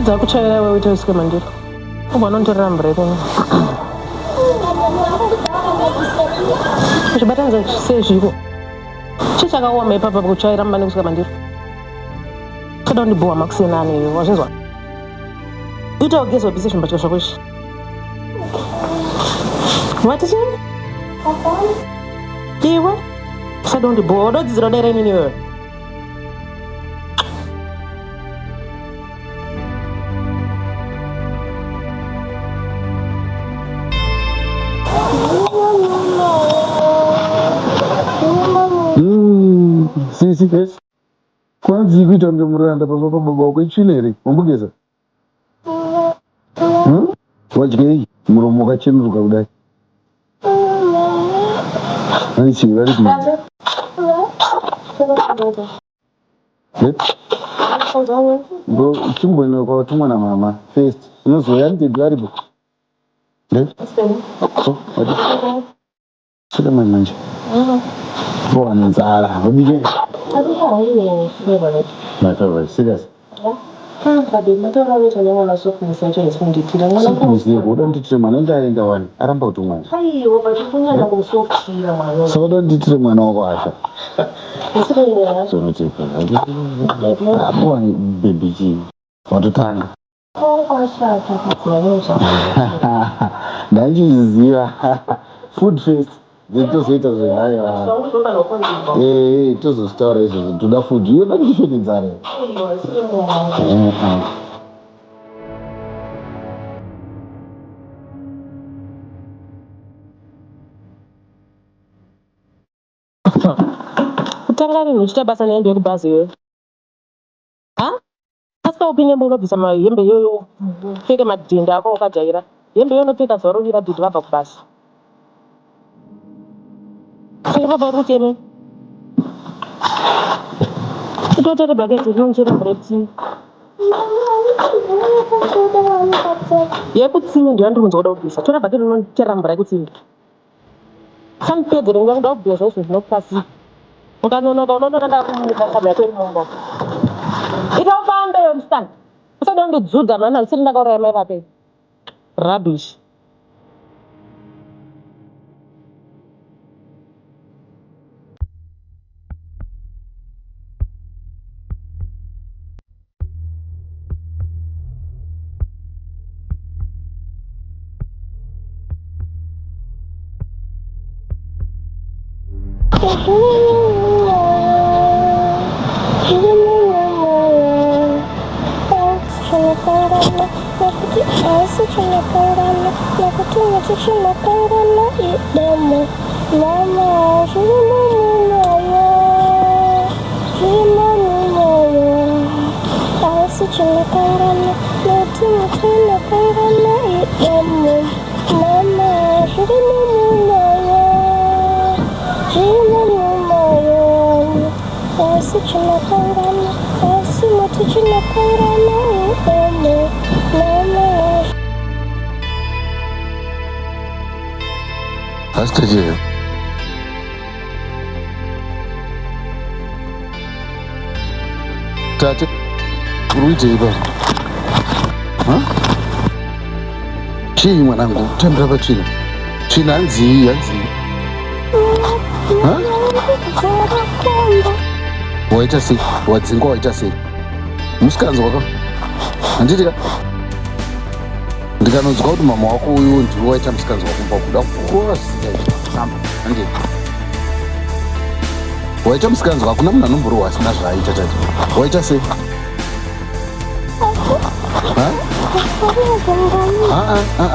Pwede kuchayela wewe utasikia mandiro. Ubona ntorera mbreko. Chibatanza sezviko. Chichakaoma ipapa kuchayira mani kusika mandiro. Toda ndibowa makusenani wazvinzwa. Ita ugezwe bise chimbatya zvakweshi. What is it? Iwe? Toda ndibowa unodzidzira dera inini wewe. Yes. Kwanzi kuita ngemuranda baba wako ichinere mumbugeza. Wajgei muromo kachenuruka kudai. Ani chingari kuti. Bro, chimbona kwa tumwa na mama first. Unozoya ndidwari bo. So, wadi. Sida manje. Bwana nzala, wabige. Matter serious. Nditire wani aramba kuti mwana. Soda nditire mwana wako asha. Hapo ni baby ji. Watotana. Ndachiziva. Food first. Zitozoita zvehaya tozostaura izvozvo toda food yona ndishonenzara kutanga rinhu uchita basa nehembe yekubhazi iyoyo asika upinde unobvisa mahembe iyoyo upfeke madhende ako ukajaira hembe iyo unopfeka zuva rovira dhidhi vabva kubhazi papa ruteme utotore bhaketi rinonchera mureti yekutsime ndiyo ndiri kunzwa kuda kubvisa tora bhaketi rinonchera mvura yekutsime sanipedze ringa kuda kubvisa zvose zvinopasi ukanonoka unonoranda kumukakama yako irimongo ita ufambe yo musitani usada kundidzudza mana zvisiri ndakauraya mai vapei rubbish. Astaje. Tate, uruite iba. Chii mwanangu, tembea hapa chini. Chini anzi. Waita si, wadzingwa waita si. Musikanzwa wako. Anditika. Ndikanonzwa kuti mama wako uyu ndiwe waita musikanzwa wako kuda kurosi. Andi. Waita musikanzwa hakuna munhu anombori wasina zvaaita tati. Waita sei?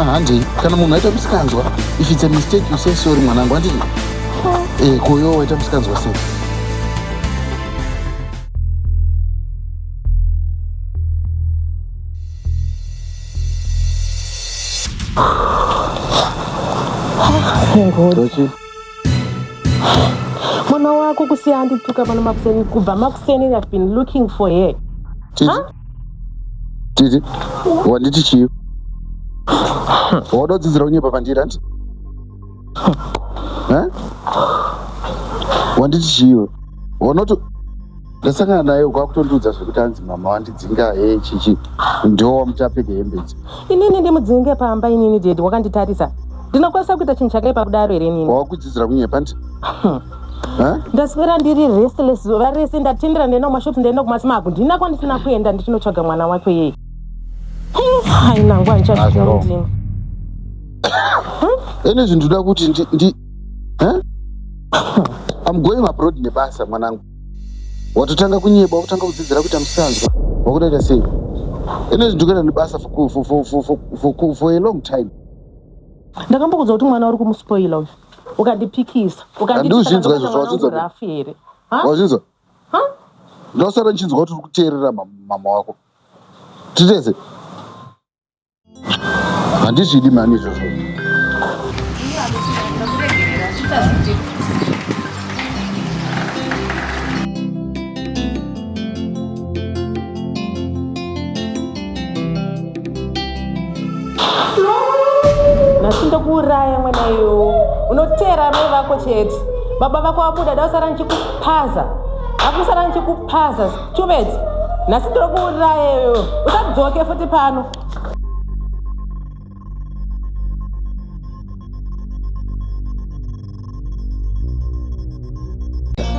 Handi, kana munhu aita musikanzwa, if it's a mistake you say sorry mwanangu, handiti? Koyo waita musikanzwa sei? Dochi. Mwana wako kusiya andituka pano makuseni kubva makuseni I've been looking for her. Titi. Wanditi chiyo. Wadodzidzira unyepa pandiri anti? Wanditi chiyo. Wanoto ndasangana naye kwakutondudza zvekuti anzi mama wandidzinga chichi ndo wamutapfeka hembe idzi. Inini ndimudzinge pamba inini dedi wakanditarisa. Ndinokwanisa kuita chinhu chakaipa kudaro here inini. Wakudzidzira kunyepa ndi? Ndaswera ndiri restless zuva rese ndatendera ndenda kumashopu ndenda kumasimagu ndina kwandisina kuenda ndichinotsvaga mwana wako yeye. Hai nangu andichasvika ndini. Ene zvinhu ndoda kuti I'm going abroad nebasa mwanangu. Watotanga kunyeba, watotanga kudzidzira kuita musikanzwa. Wakudaita sei? Ene zvinhu ndikuenda nebasa for a long time. Ndakambokuudza kuti mwana uri kumuspoila uyu. Ukandipikisa. Ukandizvinzwa izvo zvawazvinzwa. Wazvinzwa? Ndosara nchinzwa kuti uri kuteerera mama wako. Titeze. Handizvidi mani izvozvo. Nasindokuuraya mwana iyo. Unotera mai vako chete. Baba vako vabuda ndosara ndichikupaza. Akusara ndichikupaza. Chumedzi. Nasindokuuraya iyo. Usadzoke futi pano.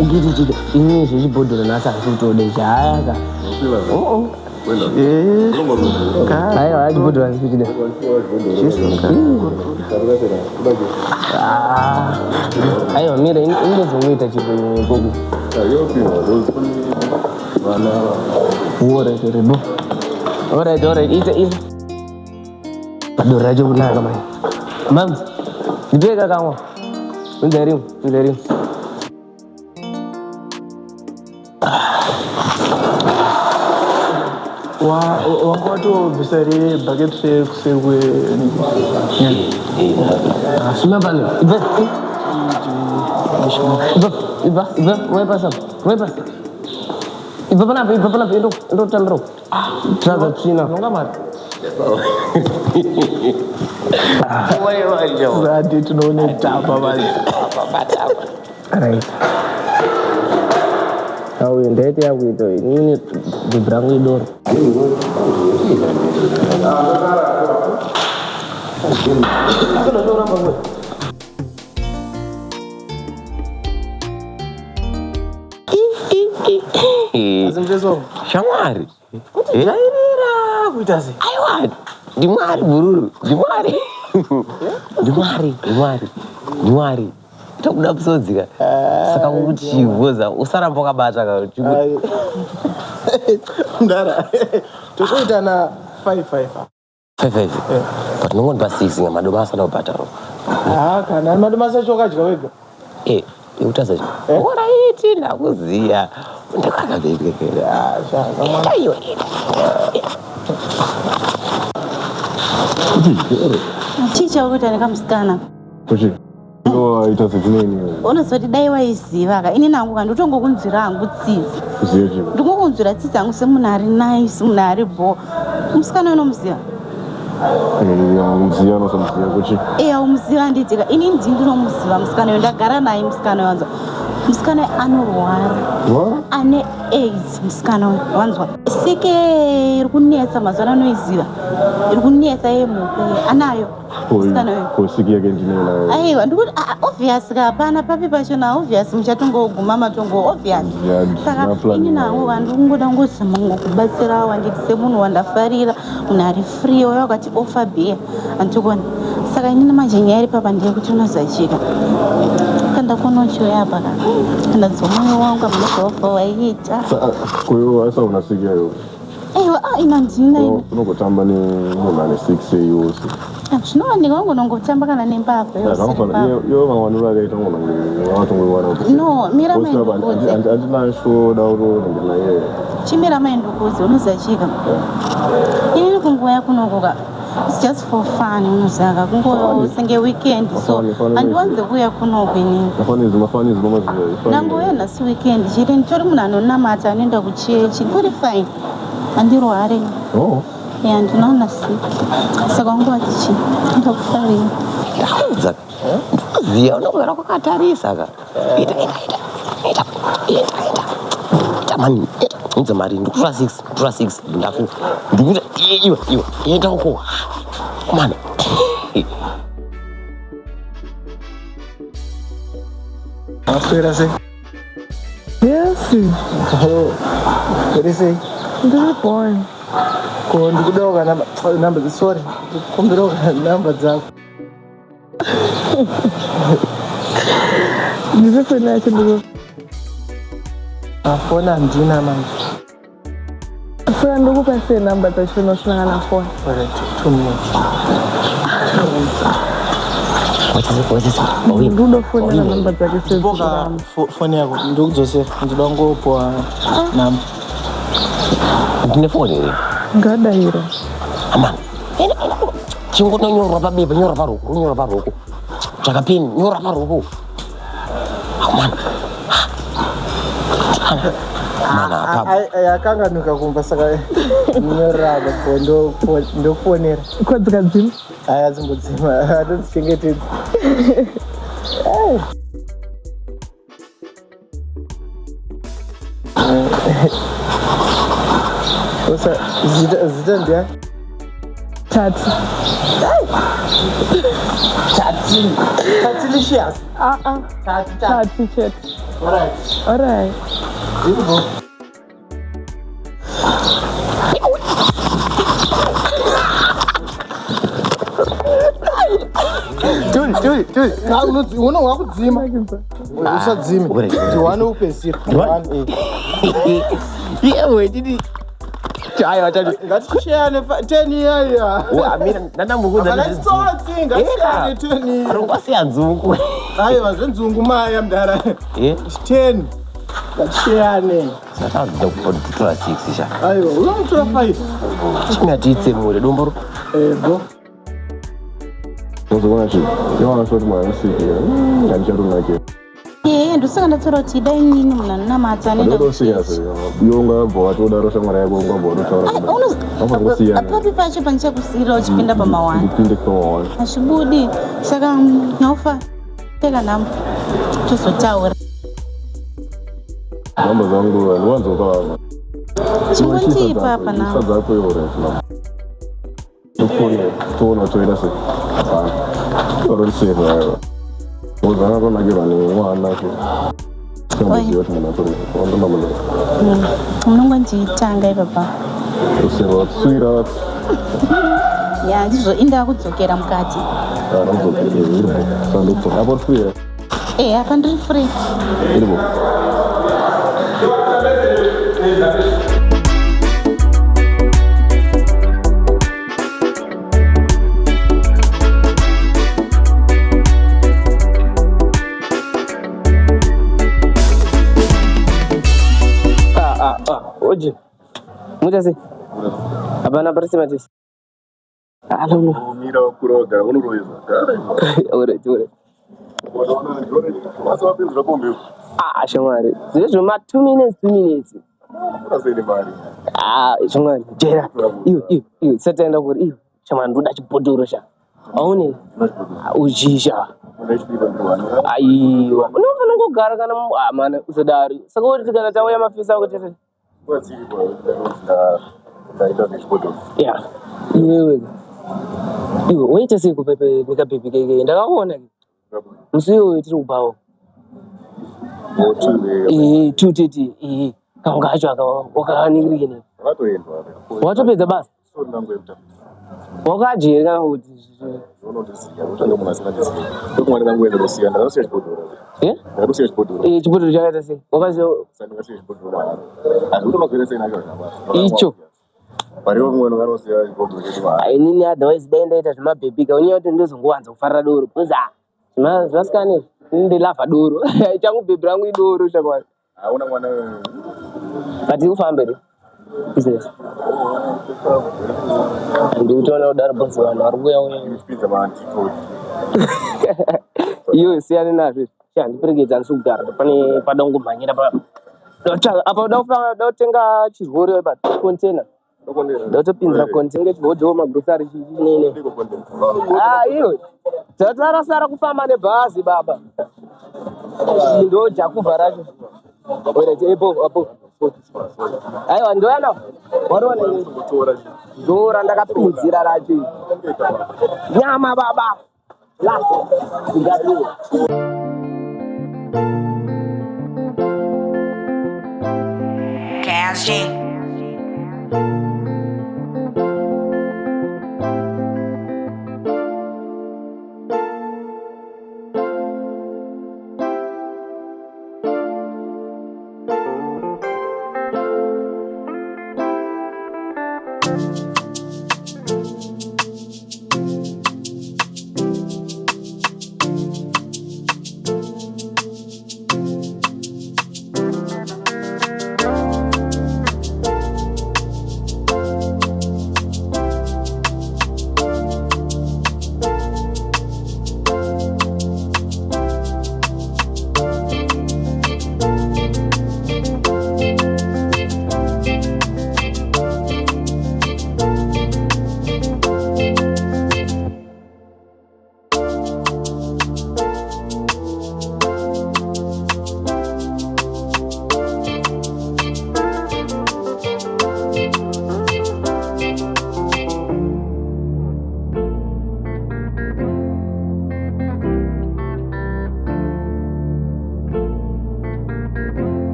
Ugiti ini zvibhodhoro nasa zvitode chayaka. Ayo achibhodhoro asipikide. Ayo mira indozomuita chibhodhoro koku. Alright. Ita. Badoro racho kunaka mai. Mams. Ndipeka kamwa. Unzerimu. Wakati bisari bucket se kusewe sima bale iba wepa pana ndo tambro travel china nonga mari wewe zadi tunaone tapa bali right au ndete yangu ito nini dibrangu idoro azimvezo shamwari yairira kuita sei aiwa ndimwari bururu ndimwari tokuda kusodzika saka kuti voza usaramba wakabata ka ndara tosoita na 55 but nongondipa 6 ngamadobasa nobhataro kana madobasa chokadya wega utaza oraiti ndakuziya ndakakabekekera aiwa chicha ukuita nekamusikana kuti ita sekuneni unozoti dai waiziva ka ini nangu kandi utongokunzwira hangu tsitsi kuziye chiko ndingokunzwira tsitsi hangu semunhu ari nice munhu ari bo musikana unomuziva muziva nosamuziva kuti umuziva nditika ini ndinomuziva musikana uyo ndagara naye musikana uyo wanzwa musikana anorwara ane AIDS musikana uyo wanzwa sike iri kunetsa mazuva anoiziva iri kunetsa yemupe anayo musikana uyo kosiki yake ndinena aiwa ndikuti obvious kapana papi pachona obvious muchatongoguma matongo obvious saka ini nangu kandikungoda ngozama ngokubatsira wanditi semunhu wandafarira munhu ari free uyo wakati offer beer andikona saka inini manje nyaya iri papa ndeyekuti unozachika kandakonochoya paka kandadzomoyo wangu amunozvaofa waiita kuyo asa unasikiyayo aiwa ina ndina unogotamba nemunhu ane 6 yose zvinowanika wangonongotamba kana nembavha yo vamwani vakaita vanatongwana no mira maindukudze andinasho dauro naye chimira maindukudze unozachika inini kunguva yakunokoka it's just for fun unozaka kungoyo senge weekend so andiwanze kuya kunoko inini mafanizi nangoya nhasi weekend chete nditori munhu anonamata anoenda kuchechi ndiri fine andirware ndinoona siki saka unguva tichi ndakufarira ndakuudza ndikuziya unogara kwakatarisa ka ita mani inza mari ndikutora 6 ndafu ndikuta iwe enda uko mani Afira sei. Yes. Kuri sei. Ndiri born. Ko ndikudoka namba sorry. Kumbiroka namba dzako. Ndizofuna chindiro. Afona ndina manje. Saka ndikupa sei namba dzacho nosangana na phone. Alright, 2 minutes. Ndinofonera namba dzake Boka phone yako ndikudzosera ndinoda ngopoa namba. ndine phone iri ngadayira. amani chingononyorwa pabepa nyora paruku chakapini nyora paruku amani Yakanganuka kumva saka nyoraba ndofonera. Kwadzikadzima. Aya dzimbodzima atodzichengetedza. Osa zita ndiani? Tati. Tatilicious. Tati chat. Alright. Beautiful. Tuli. Uno wakudzima. Usadzime. Ndiwane upesira. yewe tidi chayo tadi Ngatishiyane 10 yaya. amira ndandambukuza Ngatitsotsi ngatishiyane 10. arongwasiya dzungu Aiwa zvenzungu maya mdara. 10 Ngatishiyane. saka kutora 6 sha Aiwa unomutora 5. chingatitsemure domboro Ego. Unozobona chi yona shoti mwana musiki nganichatunake ndosaka ndatora kuti dai nini munhu anonamata anoenda ndotosiyasa yonga bva watodaro shamwari yako unga bva watotaura papi pacho pandichakusiyira uchipinda pamawani ndipinde pamawani hazvibudi saka nhaufa peka nhamba tozotaura namba zangu ndiwanzoka chingondiipa apa nao sadzako yorefuna tofone toona toenda se oroseva uzana tonakirwa nemwana chamboziva kuti munhu atorondonamuna munongondiitanga ipapa ruseva watswira ya ndizvo indaa kudzokera mukati ramudzokeiribo apo free apa ndiri free iribo oje mutase hapana parisema tese alo mira kuroga unoroveza ore wasawapinzira pombe shamwari zvezvo ma 2 minutes uraseni mari shamwari jera iyo sataenda kuri iyo shamwari ndoda chibhodhoro sha aone ujisha aiwa unofana kugara kana mana usadari saka kuti kana tauya mafisa kuti ya iwewe waita sei kupepe nikabebi keke ndakakuona musiyo tiri kubawo tuteti kanga acho wakaningirini watopedza basa wakajeri kana kuti chibhodhoro chakaita sei wakaziva icho inini otherwise dai ndaita zvemabhebhika unyaya kuti ndozongowanza kufarira doro because zvasikane ndilavha doro changu bhebhi rangu idoro shamwari kati ufambe business ndikutoona kudaro bosi vanhu vari kuuya iyo siyane nazvo handiperekedza ndisi kugara pane pada kungomhanyira apa da kutenga chirwere pacontainer ndotopinzira container chibhodho magrosari chinene iyo tatarasara kufamba nebhazi baba ndojakubva racho apo Aiwa ndoyana wariona ini dora ndakapinzira racho nyama baba laso ngariwo Cash G.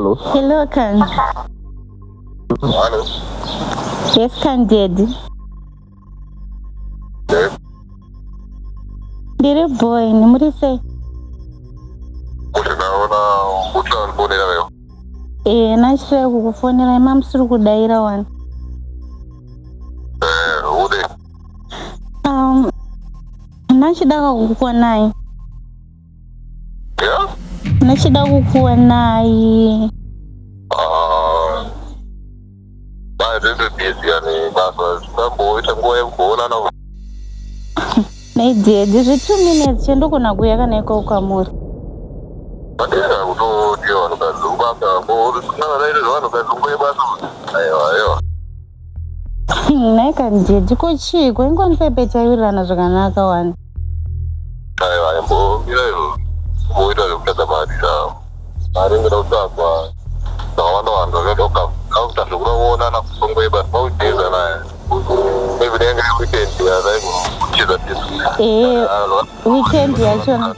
Hello. Hello, Khan. Hello. Yes, Khan Daddy. Yes. Dear boy, say. Nashira kukufonera mama siri kudaira wani. Ude. Nachida kukuwa naye. Yeah? Nachida kukuwa naye. Naidedi zve 2 minutes chendokona kuya naiko ukamuri. Naika ndedi kochiko ingonipepe chaiwirirana zvakanaka wani. Aiwa mbo moita zvekutadza mari ngida kutsvagwa zvakawanda wanda zvakadoka akuta zvekuona nakusongweba maudeza naye evidenge weekend yazaimuchiza weekend yacho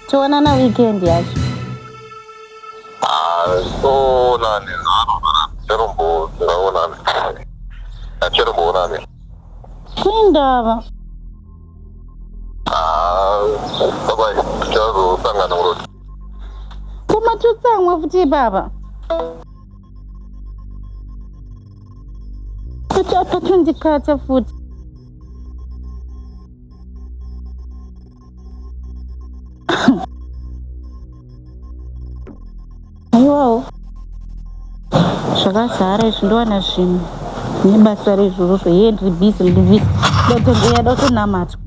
toonana weekend yacho so nani cherombo tiraonani acheromboonani kuindava bye tichazosangana uroti koma tutsamwa futi baba kuti apatondikata futi aiwawo zvakazara izvi ndowana zvinhu nebasa rezvozvo yendiri bhisi ndiri bhisi dotondeya dotonamata